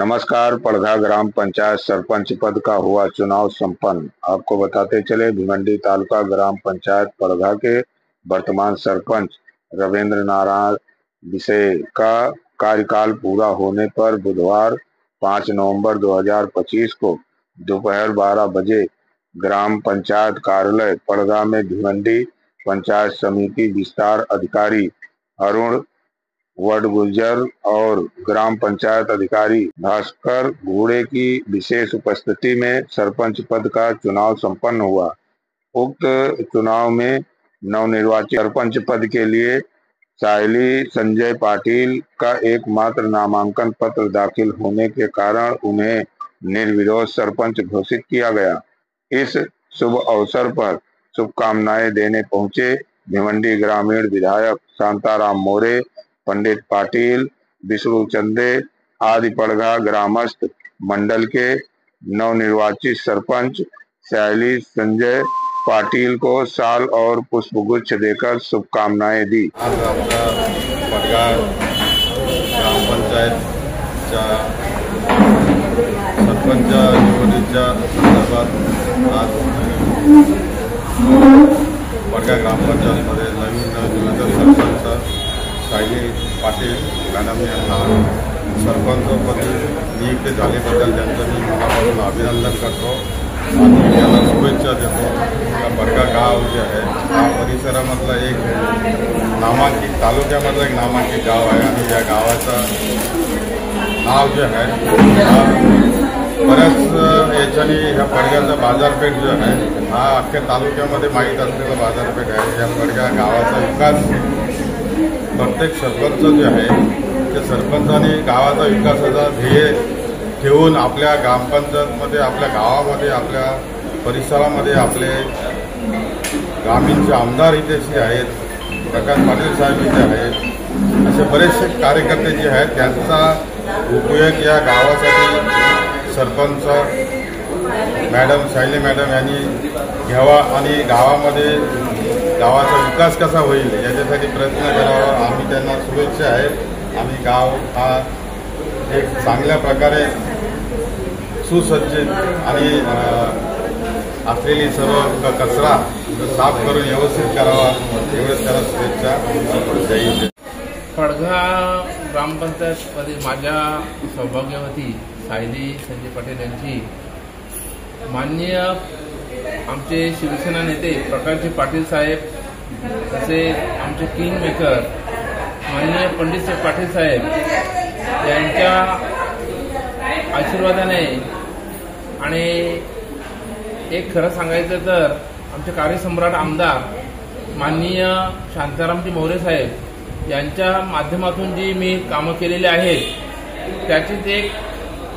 नमस्कार। पड़घा ग्राम पंचायत सरपंच पद का हुआ चुनाव संपन्न। आपको बताते चले, भिवंडी तालुका ग्राम पंचायत पड़घा के वर्तमान सरपंच रविंद्र नारायण विषय का कार्यकाल पूरा होने पर बुधवार 5 नवंबर 2025 को दोपहर 12 बजे ग्राम पंचायत कार्यालय पड़घा में भिवंडी पंचायत समिति विस्तार अधिकारी अरुण वडगुजर और ग्राम पंचायत अधिकारी भास्कर घोड़े की विशेष उपस्थिति में सरपंच पद का चुनाव संपन्न हुआ। उक्त चुनाव में नवनिर्वाचित सरपंच पद के लिए सायली संजय पाटिल का एकमात्र नामांकन पत्र दाखिल होने के कारण उन्हें निर्विरोध सरपंच घोषित किया गया। इस शुभ अवसर पर शुभकामनाएं देने पहुंचे भिवंडी ग्रामीण विधायक शांताराम मोरे, पंडित पाटिल, विष्णु चंदे आदि पड़घा ग्रामस्थ मंडल के नवनिर्वाचित सरपंच सायली संजय पाटिल को शाल और पुष्पगुच्छ देकर शुभकामनाएं दी। आज आपल्या पड़घा ग्राम पंचायतच्या सरपंच निवडीच्या संदर्भात आज पड़घा ग्रामपंचायतमध्ये नवीन सरपंच सायली पाटिल मॅडम यांना सरपंचपदी नियुक्ती झाल्याबद्दल त्यांचं मी मनापासून अभिनंदन करतो आणि त्यांना शुभेच्छा देतो। पड़घा गाव जे आहे हा परिसरामधला एक नामांकित तालुक्यामधलं एक नामांकित गाव आहे आणि या गावाचं नाव जे आहे बऱ्याच याच्यानी ह्या पड़घ्याचा बाजारपेठ जो आहे हा अख्ख्या तालुक्यामध्ये माहीत असलेला बाजारपेठ आहे। या पड़घा गावाचा विकास प्रत्येक सरपंच जे आहे ते सरपंचाने गावाचा विकासाचा ध्येय ठेवून आपल्या ग्रामपंचायतमध्ये, आपल्या गावामध्ये, आपल्या परिसरामध्ये आपले ग्रामीणचे आमदार इथे आहेत, प्रकाश पाटील साहेब इथे आहेत, असे बरेचसे कार्यकर्ते जे आहेत त्यांचा उपयोग या गावासाठी सरपंच मॅडम सायली मॅडम यांनी घ्यावा आणि गावाचा विकास कसा होईल याच्यासाठी प्रयत्न करावा। आम्ही त्यांना शुभेच्छा आहेत आणि गाव हा एक चांगल्या प्रकारे सुसज्जित आणि असलेली सर्व कचरा साफ करून व्यवस्थित करावा एवढंच त्याला शुभेच्छा। पड़घा ग्रामपंचायतमध्ये माझ्या सौभाग्यवती सायली संजय पाटील यांची माननीय आमचे शिवसेना नेते प्रकाशजी पाटील साहेब, तसेच आमचे किंग मेकर माननीय पंडित पाटील साहेब यांच्या आशीर्वादाने आणि एक खरं सांगायचं तर आमचे कार्यसम्राट आमदार माननीय शांतारामजी मोरे साहेब यांच्या माध्यमातून जी मी कामं केलेली आहेत त्याचीच एक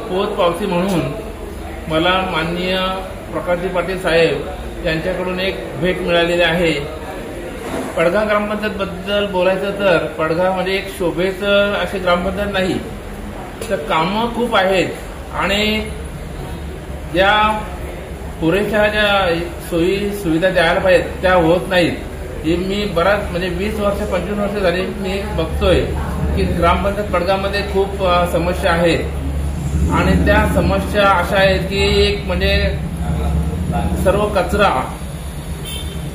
पोचपावती म्हणून मला माननीय प्रकाशजी पाटील साहेब यांच्याकडून एक भेट मिळालेली आहे। पड़घा ग्रामपंचायतबद्दल बोलायचं तर पड़घा म्हणजे एक शोभेचं असे ग्रामपंचायत नाही, तर कामं खूप आहेत आणि ज्या पुरेशा ज्या सोयी सुविधा द्यायला पाहिजेत त्या होत नाहीत। हे मी बराच म्हणजे 20 वर्ष 25 वर्ष झाली मी बघतोय की ग्रामपंचायत पड़घामध्ये खूप समस्या आहेत आणि त्या समस्या अशा आहेत की एक म्हणजे सर्व कचरा,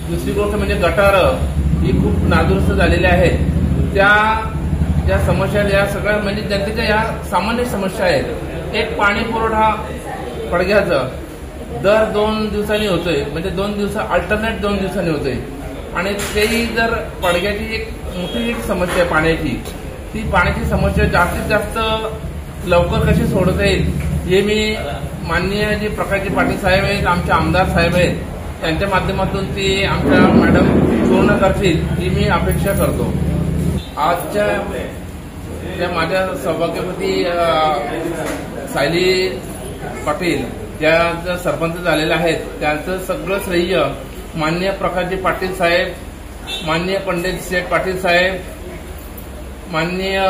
दुसरी गोष्ट म्हणजे गटार ही खूप नादुरुस्त झालेली आहेत। त्या ज्या समस्या या सगळ्या म्हणजे जनतेच्या या सामान्य समस्या आहेत। एक पाणी पुरवठा पड़घ्याचं दर 2 दिवसांनी होतोय, म्हणजे 2 दिवस अल्टरनेट 2 दिवसांनी होतोय आणि तेही जर पड़घ्याची एक मोठी एक समस्या आहे पाण्याची, ती पाण्याची समस्या जास्तीत जास्त लवकर कशी सोडवता येईल हे मी माननीय जे प्रकाशजी पाटील साहेब आहेत, आमचे आमदार साहेब आहेत, त्यांच्या माध्यमातून ती आमच्या मॅडम पूर्ण करतील ही मी अपेक्षा करतो। आजच्या त्या माझ्या सौभाग्यवती सायली पाटील ज्या सरपंच झालेल्या आहेत त्यांचं सगळं श्रेय माननीय प्रकाशजी पाटील साहेब, माननीय पंडित पाटील साहेब, माननीय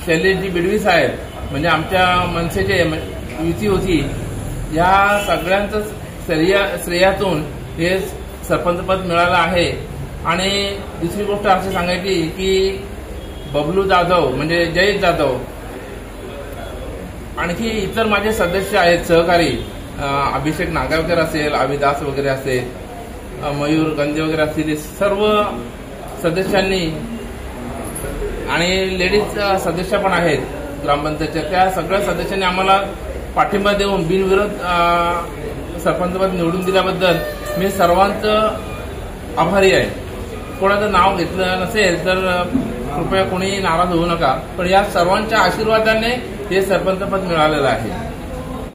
शैलेशजी बिडवी साहेब म्हणजे आमच्या मनसेचे युती होती, या सगळ्यांचं श्रेयातून हे सरपंचपद मिळालं आहे। आणि दुसरी गोष्ट अशी सांगायची की बबलू जाधव म्हणजे जयेश जाधव आणखी इतर माझे सदस्य आहेत सहकारी, अभिषेक नागावकर असेल, अविदास वगैरे असेल, मयूर गंजे वगैरे असतील, सर्व सदस्यांनी आणि लेडीज सदस्य पण आहेत ग्रामपंचायतच्या, त्या सगळ्या सदस्यांनी आम्हाला पाठिंबा देऊन बिनविरोध सरपंचपद निवडून दिल्याबद्दल मी सर्वांचं आभारी आहे. कोणाचं नाव घेतलं नसेल तर कृपया कोणी नाराज होऊ नका, पण या सर्वांच्या आशीर्वादाने हे सरपंचपद मिळालेलं आहे.